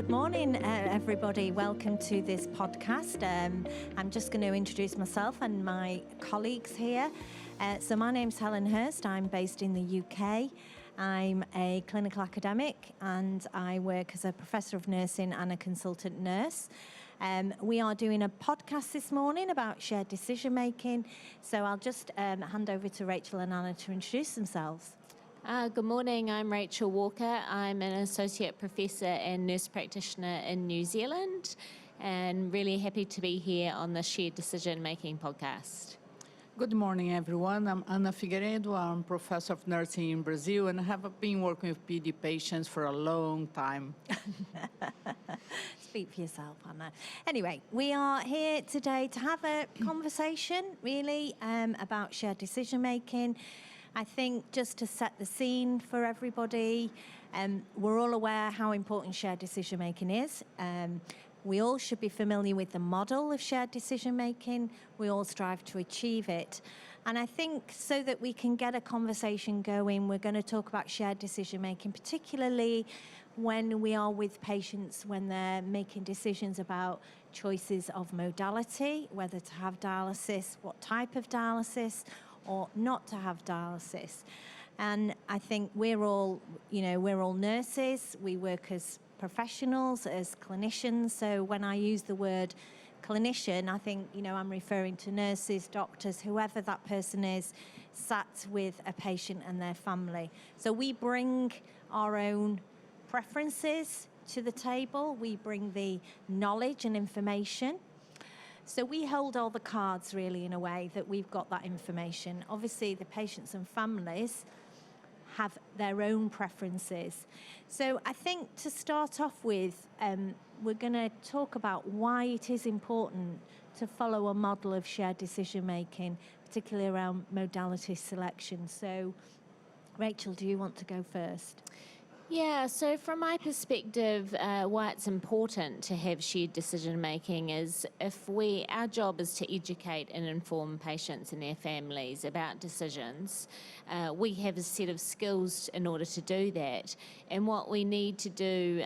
Good morning, everybody. Welcome to this podcast. I'm just going to introduce myself and my colleagues here. So my name's Helen Hurst. I'm based in the UK. I'm a clinical academic and I work as a professor of nursing and a consultant nurse. We are doing a podcast this morning about shared decision making. So I'll just hand over to Rachael and Anna to introduce themselves. Good morning, I'm Rachael Walker. I'm an associate professor and nurse practitioner in New Zealand and really happy to be here on the Shared Decision Making podcast. Good morning, everyone. I'm Ana Figueiredo. I'm professor of nursing in Brazil and have been working with PD patients for a long time. Speak for yourself, Anna. Anyway, we are here today to have a conversation, really, about shared decision making. I think just to set the scene for everybody, we're all aware how important shared decision making is. We all should be familiar with the model of shared decision making. We all strive to achieve it. And I think so that we can get a conversation going, we're going to talk about shared decision making, particularly when we are with patients when they're making decisions about choices of modality, whether to have dialysis, what type of dialysis, or not to have dialysis. And I think we're all nurses. We work as professionals, as clinicians. So when I use the word clinician, I think, I'm referring to nurses, doctors, whoever that person is, sat with a patient and their family. So we bring our own preferences to the table. We bring the knowledge and information. So we hold all the cards, really, in a way that we've got that information. Obviously, the patients and families have their own preferences. So I think to start off with, we're going to talk about why it is important to follow a model of shared decision-making, particularly around modality selection. So, Rachael, do you want to go first? Yeah, so from my perspective, why it's important to have shared decision making is our job is to educate and inform patients and their families about decisions. We have a set of skills in order to do that. And what we need to do,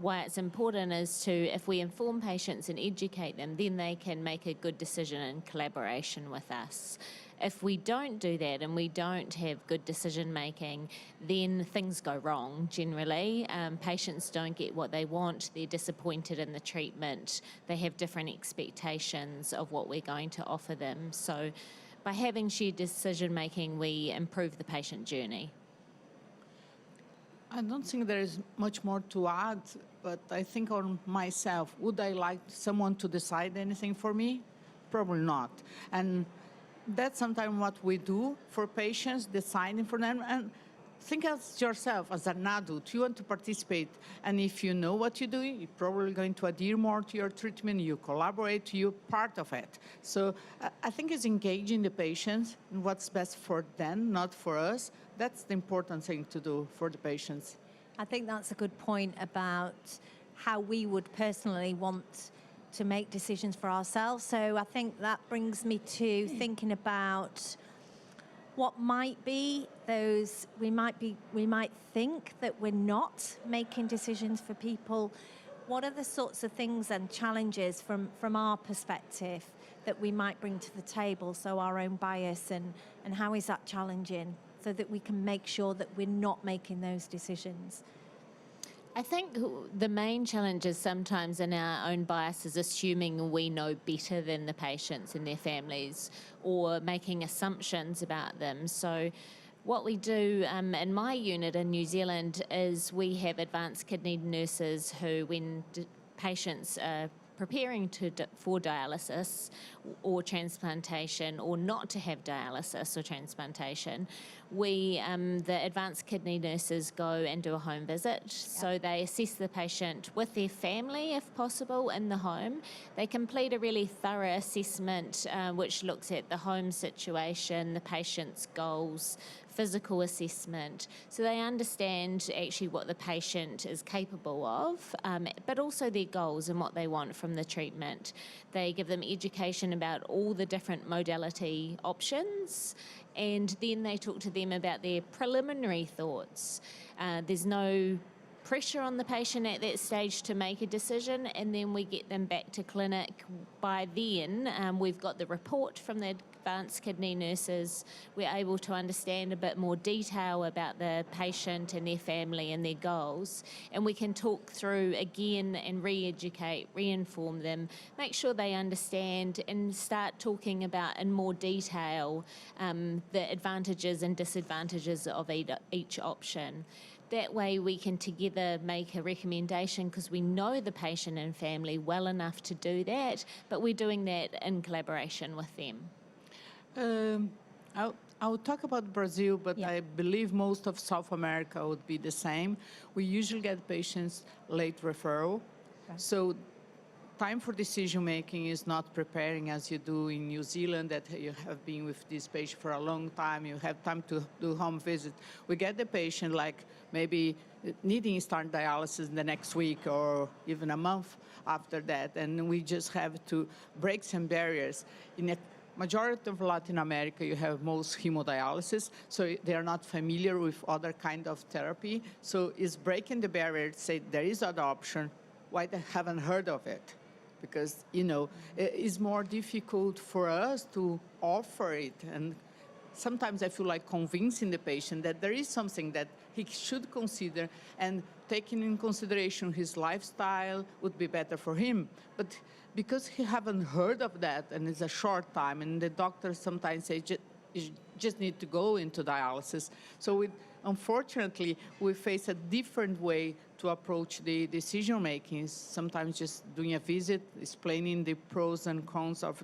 why it's important is if we inform patients and educate them, then they can make a good decision in collaboration with us. If we don't do that and we don't have good decision making, then things go wrong generally. Patients don't get what they want, they're disappointed in the treatment, they have different expectations of what we're going to offer them. So by having shared decision making, we improve the patient journey. I don't think there is much more to add, but I think on myself, would I like someone to decide anything for me? Probably not. And that's sometimes what we do for patients, deciding for them. And think as yourself, as an adult, you want to participate. And if you know what you're doing, you're probably going to adhere more to your treatment, you collaborate, you're part of it. So I think it's engaging the patients in what's best for them, not for us. That's the important thing to do for the patients. I think that's a good point about how we would personally want to make decisions for ourselves. So I think that brings me to thinking about what might be those, we might think that we're not making decisions for people. What are the sorts of things and challenges from our perspective that we might bring to the table? So our own bias and how is that challenging so that we can make sure that we're not making those decisions? I think the main challenge is sometimes in our own bias is assuming we know better than the patients and their families or making assumptions about them. So what we do in my unit in New Zealand is we have advanced kidney nurses who, when patients are preparing for dialysis or transplantation or not to have dialysis or transplantation, the advanced kidney nurses go and do a home visit. Yep. So they assess the patient with their family, if possible, in the home. They complete a really thorough assessment which looks at the home situation, the patient's goals, physical assessment, so they understand actually what the patient is capable of, but also their goals and what they want from the treatment. They give them education about all the different modality options, and then they talk to them about their preliminary thoughts. There's no pressure on the patient at that stage to make a decision, and then we get them back to clinic. By then, we've got the report from the advanced kidney nurses. We're able to understand a bit more detail about the patient and their family and their goals, and we can talk through again and re-educate, re-inform them, make sure they understand, and start talking about in more detail the advantages and disadvantages of each option. That way we can together make a recommendation, because we know the patient and family well enough to do that, but we're doing that in collaboration with them. I'll talk about Brazil, but Yeah. I believe most of South America would be the same. We usually get patients late referral. Right. So time for decision making is not preparing as you do in New Zealand, that you have been with this patient for a long time, you have time to do home visit. We get the patient like maybe needing start dialysis the next week or even a month after that, and we just have to break some barriers. In a majority of Latin America, you have most hemodialysis, so they are not familiar with other kind of therapy. So it's breaking the barrier to say there is other option, why they haven't heard of it? Because, you know, it's more difficult for us to offer it. And sometimes I feel like convincing the patient that there is something that he should consider, and taking in consideration his lifestyle would be better for him. But because he haven't heard of that, and it's a short time, and the doctors sometimes say, you just need to go into dialysis. So unfortunately, we face a different way to approach the decision making. Sometimes just doing a visit, explaining the pros and cons of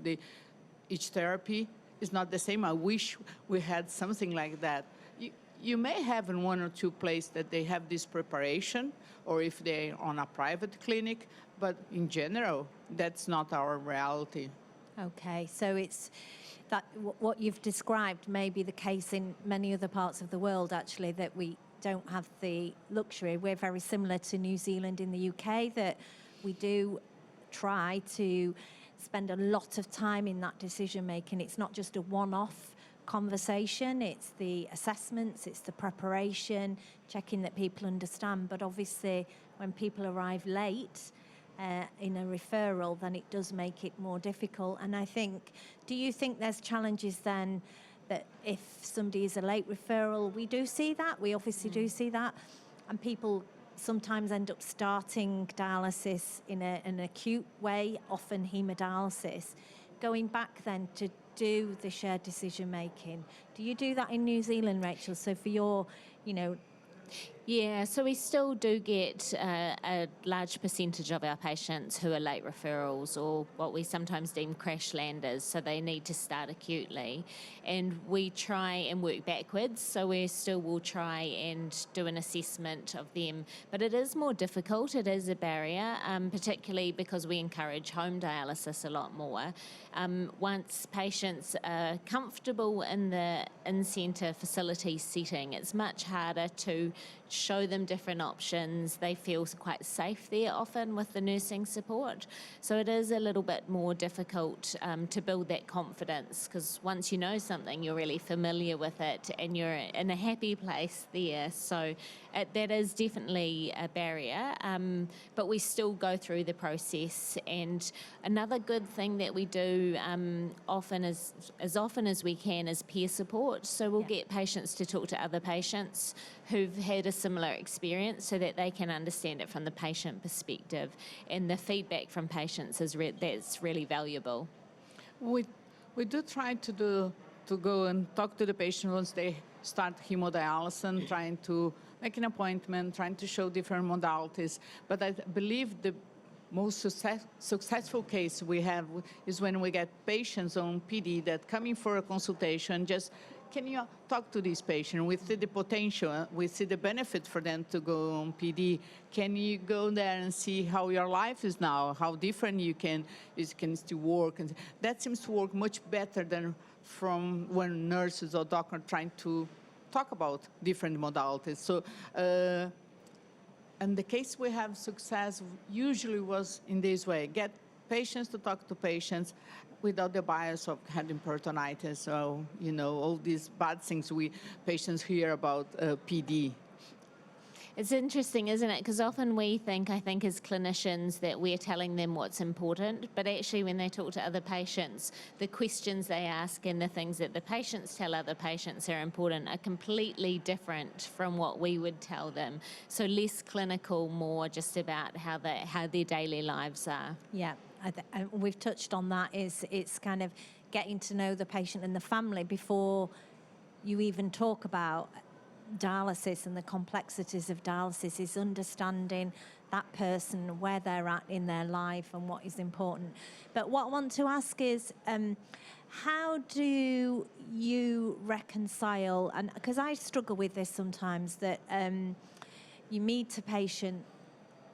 each therapy is not the same. I wish we had something like that. You may have in one or two places that they have this preparation, or if they're on a private clinic, but in general, that's not our reality. Okay, so it's that what you've described may be the case in many other parts of the world, actually, that we don't have the luxury. We're very similar to New Zealand in the UK, that we do try to spend a lot of time in that decision making. It's not just a one-off conversation, it's the assessments, it's the preparation, checking that people understand. But obviously, when people arrive late in a referral, then it does make it more difficult. And I think, do you think there's challenges then that if somebody is a late referral, we do see that, we obviously do see that, and people sometimes end up starting dialysis in an acute way, often hemodialysis, going back then to do the shared decision making. Do you do that in New Zealand, Rachael? So for your, Yeah, so we still do get a large percentage of our patients who are late referrals, or what we sometimes deem crash landers, so they need to start acutely. And we try and work backwards, so we still will try and do an assessment of them. But it is more difficult, it is a barrier, particularly because we encourage home dialysis a lot more. Once patients are comfortable in the in-centre facility setting, it's much harder to show them different options. They feel quite safe there often with the nursing support. So it is a little bit more difficult to build that confidence, because once you know something, you're really familiar with it and you're in a happy place there. So that is definitely a barrier, but we still go through the process. And another good thing that we do often as often as we can is peer support. So we'll get patients to talk to other patients who've had a similar experience, so that they can understand it from the patient perspective. And the feedback from patients is that's really valuable. We do try to go and talk to the patient once they start hemodialysis, and trying to make an appointment, trying to show different modalities. But I believe the most successful case we have is when we get patients on PD that come in for a consultation, just, can you talk to this patient? We see the potential, we see the benefit for them to go on PD. Can you go there and see how your life is now, how different you can still work? And that seems to work much better than from when nurses or doctors are trying to talk about different modalities. So, and the case we have success usually was in this way: get patients to talk to patients without the bias of having peritonitis, or all these bad things patients hear about PD. It's interesting, isn't it? Because often we think, I think, as clinicians that we're telling them what's important, but actually when they talk to other patients, the questions they ask and the things that the patients tell other patients are important are completely different from what we would tell them. So less clinical, more just about how their daily lives are. Yeah, we've touched on that. It's kind of getting to know the patient and the family before you even talk about dialysis and the complexities of dialysis, is understanding that person, where they're at in their life and what is important. But what I want to ask is, how do you reconcile, and because I struggle with this sometimes, that you meet a patient,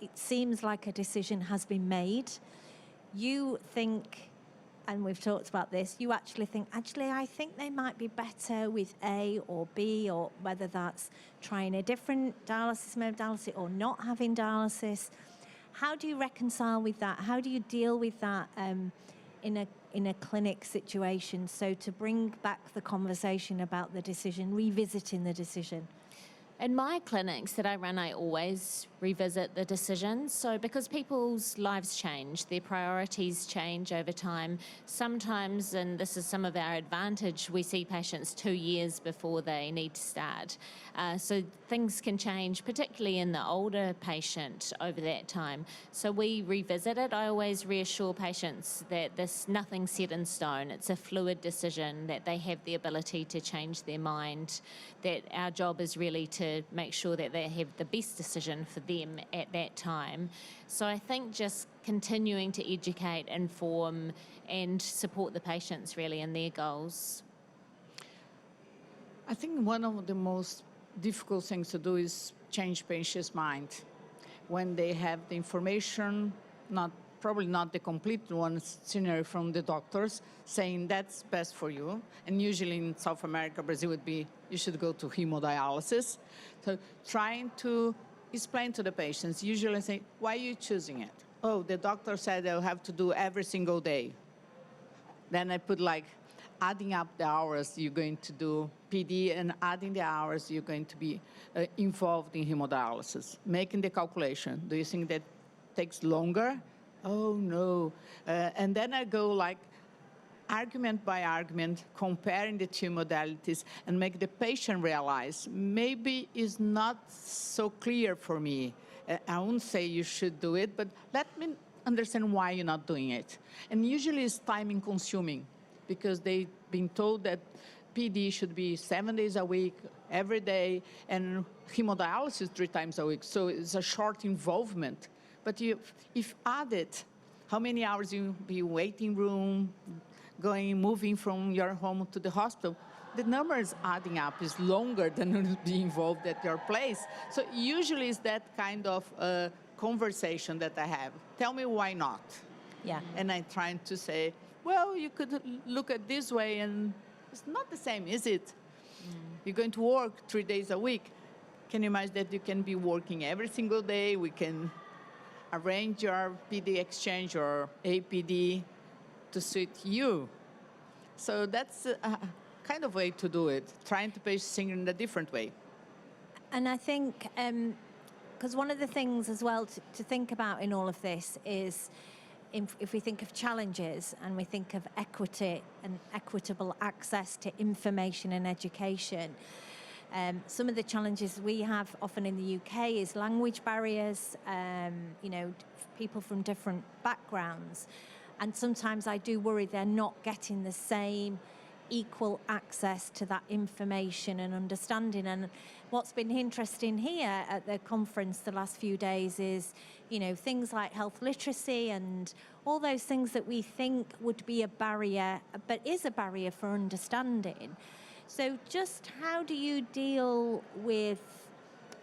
it seems like a decision has been made. You think, and we've talked about this, you actually think, I think they might be better with A or B, or whether that's trying a different dialysis modality or not having dialysis. How do you reconcile with that? How do you deal with that in a clinic situation? So to bring back the conversation about the decision, revisiting the decision. In my clinics that I run, I always revisit the decisions. So because people's lives change, their priorities change over time. Sometimes, and this is some of our advantage, we see patients 2 years before they need to start. So things can change, particularly in the older patient over that time. So we revisit it. I always reassure patients that there's nothing set in stone. It's a fluid decision, that they have the ability to change their mind, that our job is really to make sure that they have the best decision for them at that time. So I think just continuing to educate, inform, and support the patients really in their goals. I think one of the most difficult things to do is change patients' mind. When they have the information, probably not the complete one, scenario from the doctors, saying that's best for you. And usually in South America, Brazil would be, you should go to hemodialysis. So trying to explain to the patients, usually say, why are you choosing it? Oh, the doctor said I'll have to do every single day. Then I put like, adding up the hours you're going to do PD and adding the hours you're going to be involved in hemodialysis, making the calculation. Do you think that takes longer? Oh, no. And then I go like argument by argument, comparing the two modalities and make the patient realize maybe it's not so clear for me. I won't say you should do it, but let me understand why you're not doing it. And usually it's time consuming because they've been told that PD should be 7 days a week, every day, and hemodialysis 3 times a week. So it's a short involvement. But if added, how many hours you be waiting room, moving from your home to the hospital, the numbers adding up is longer than be involved at your place. So usually it's that kind of conversation that I have. Tell me why not? Yeah. And I'm trying to say, well, you could look at this way, and it's not the same, is it? You're going to work 3 days a week. Can you imagine that you can be working every single day? We can arrange your PD exchange or APD to suit you. So that's a kind of way to do it, trying to pay things in a different way. And I think, because one of the things as well to think about in all of this is, if we think of challenges and we think of equity and equitable access to information and education, some of the challenges we have often in the UK is language barriers, people from different backgrounds. And sometimes I do worry they're not getting the same equal access to that information and understanding. And what's been interesting here at the conference the last few days is, things like health literacy and all those things that we think would be a barrier, but is a barrier for understanding. So just how do you deal with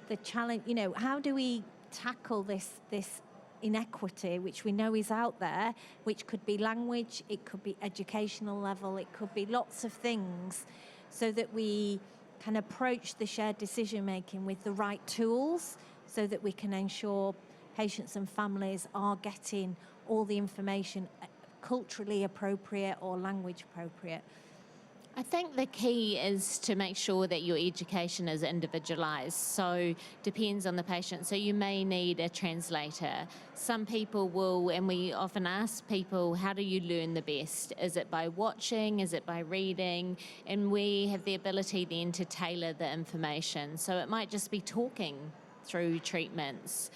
the challenge? How do we tackle this inequity, which we know is out there, which could be language, it could be educational level, it could be lots of things, so that we can approach the shared decision making with the right tools so that we can ensure patients and families are getting all the information culturally appropriate or language appropriate? I think the key is to make sure that your education is individualised. So depends on the patient. So you may need a translator. Some people will, and we often ask people, how do you learn the best? Is it by watching? Is it by reading? And we have the ability then to tailor the information. So it might just be talking through treatments,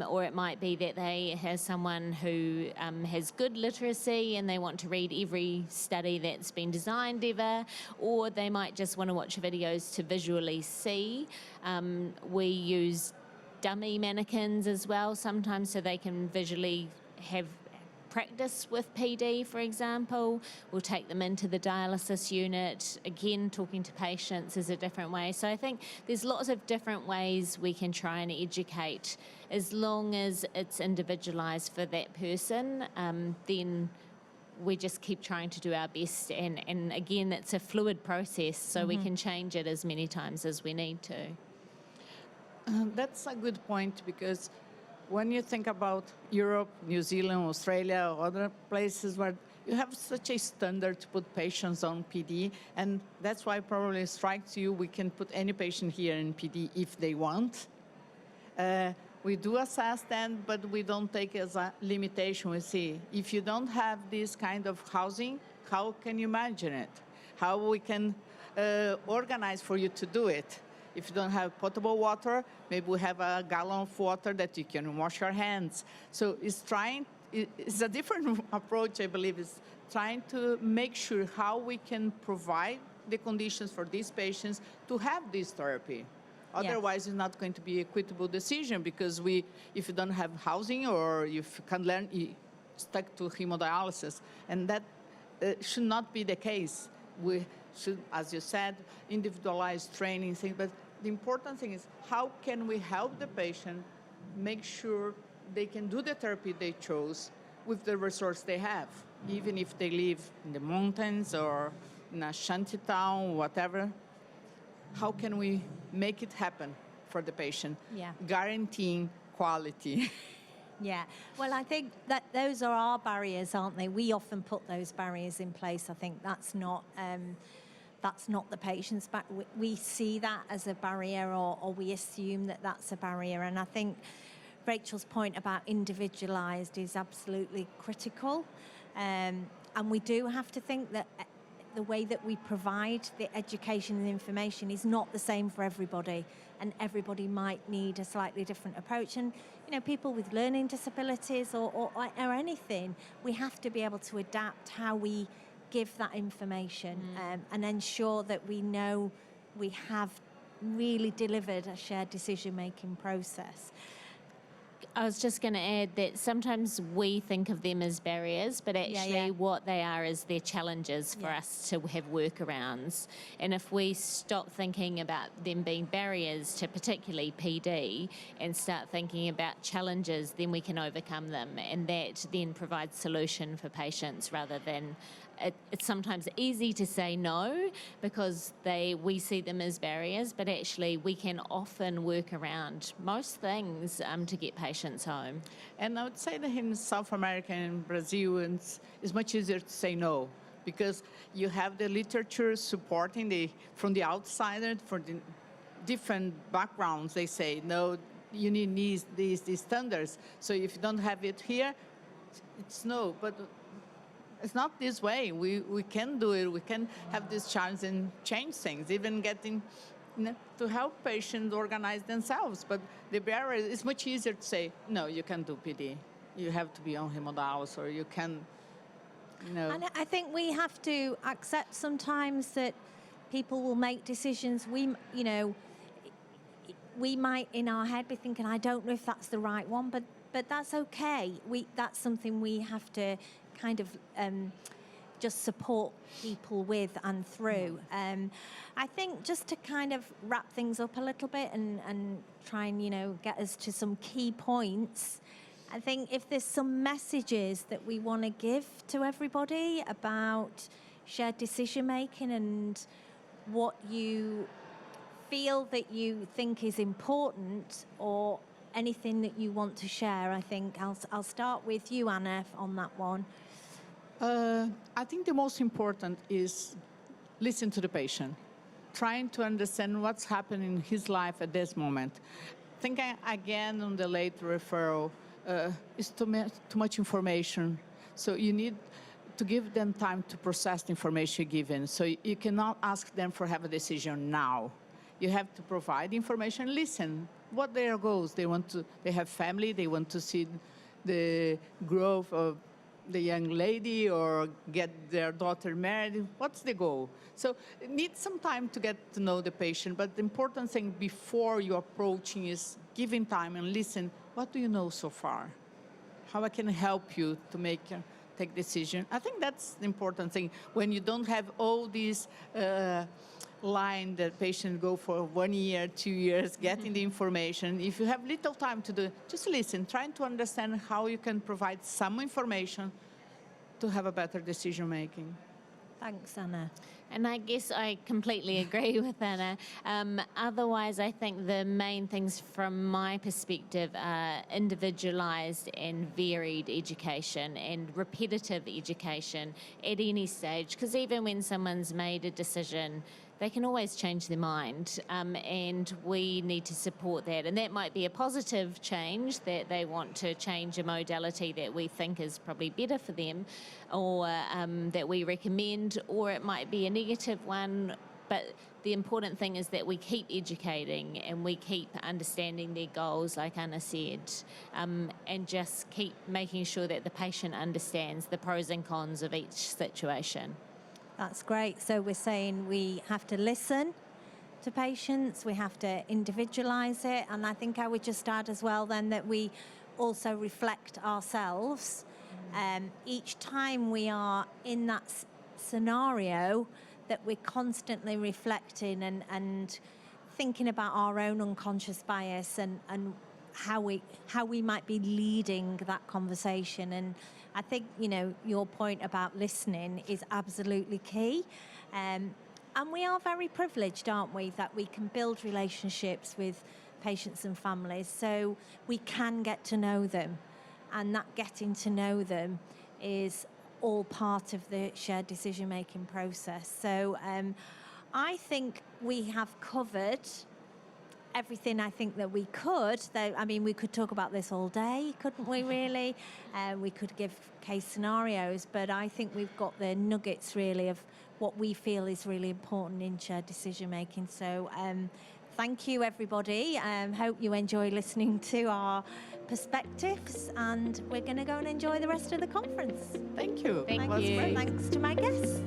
or it might be that they have someone who has good literacy and they want to read every study that's been designed ever, or they might just want to watch videos to visually see. We use dummy mannequins as well sometimes so they can visually have practice with PD, for example. We'll take them into the dialysis unit. Again, talking to patients is a different way. So I think there's lots of different ways we can try and educate. As long as it's individualised for that person, then we just keep trying to do our best. And again, it's a fluid process, so we can change it as many times as we need to. That's a good point, because when you think about Europe, New Zealand, Australia, or other places where you have such a standard to put patients on PD, and that's why probably it strikes you we can put any patient here in PD if they want. We do assess them, but we don't take as a limitation. We see, if you don't have this kind of housing, how can you imagine it? How we can organize for you to do it? If you don't have potable water, maybe we have a gallon of water that you can wash your hands. So it's a different approach, I believe. It's trying to make sure how we can provide the conditions for these patients to have this therapy. Otherwise, it's not going to be an equitable decision, because if you don't have housing or if you can't learn, you stuck to hemodialysis. And that should not be the case. We should, as you said, individualize training things. But the important thing is, how can we help the patient make sure they can do the therapy they chose with the resource they have, even if they live in the mountains or in a shanty town, whatever. How can we make it happen for the patient, guaranteeing quality? Yeah, well, I think that those are our barriers, aren't they? We often put those barriers in place. I think that's not the patient's back. We see that as a barrier, or we assume that that's a barrier. And I think Rachael's point about individualised is absolutely critical. And we do have to think that the way that we provide the education and information is not the same for everybody, and everybody might need a slightly different approach. And people with learning disabilities or anything, we have to be able to adapt how we give that information and ensure that we know we have really delivered a shared decision-making process. I was just going to add that sometimes we think of them as barriers, but actually what they are is they're challenges for us to have workarounds. And if we stop thinking about them being barriers to particularly PD and start thinking about challenges, then we can overcome them. And that then provides solution for patients, rather than it's sometimes easy to say no because we see them as barriers, but actually we can often work around most things to get patients home. And I would say that in South America and Brazil, it's much easier to say no, because you have the literature supporting from the outsider, for the different backgrounds. They say, no, you need these standards. So if you don't have it here, it's no. But it's not this way. We can do it. We can have this chance and change things, even getting to help patients organize themselves. But the barrier is much easier to say, no, you can't do PD. You have to be on hemodialysis, or you can, And I think we have to accept sometimes that people will make decisions. We might in our head be thinking, I don't know if that's the right one, but that's okay. That's something we have to kind of just support people with and through. I think just to kind of wrap things up a little bit and try and get us to some key points, I think if there's some messages that we want to give to everybody about shared decision making and what you feel that you think is important, or anything that you want to share, I think I'll start with you, Anna, on that one. I think the most important is listen to the patient, trying to understand what's happening in his life at this moment. Thinking again on the late referral, is too much information. So you need to give them time to process the information given. So you cannot ask them for have a decision now. You have to provide information, listen. What their goals? They have family, they want to see the growth of the young lady or get their daughter married. What's the goal? So it needs some time to get to know the patient, but the important thing before you approaching is giving time and listen. What do you know so far? How I can help you to take decision? I think that's the important thing. When you don't have all these line that patients go for 1 year, 2 years, getting the information. If you have little time to do, just listen, trying to understand how you can provide some information to have a better decision making. Thanks, Anna. And I guess I completely agree with Anna. Otherwise, I think the main things from my perspective are individualised and varied education and repetitive education at any stage, because even when someone's made a decision, they can always change their mind, and we need to support that. And that might be a positive change, that they want to change a modality that we think is probably better for them, or that we recommend, or it might be a negative one. But the important thing is that we keep educating and we keep understanding their goals, like Anna said, and just keep making sure that the patient understands the pros and cons of each situation. That's great. So we're saying we have to listen to patients, we have to individualise it, and I think I would just add as well then that we also reflect ourselves. Each time we are in that scenario, that we're constantly reflecting and thinking about our own unconscious bias and how we might be leading that conversation. And I think, you know, your point about listening is absolutely key. And we are very privileged, aren't we, that we can build relationships with patients and families, so we can get to know them. And that getting to know them is all part of the shared decision-making process. So I think we have covered everything I think that we could. I mean, we could talk about this all day, couldn't we, really? We could give case scenarios, but I think we've got the nuggets, really, of what we feel is really important in shared decision-making. So thank you, everybody. Hope you enjoy listening to our perspectives, and we're going to go and enjoy the rest of the conference. Thank you. Thank It was you. great. Thanks to my guests.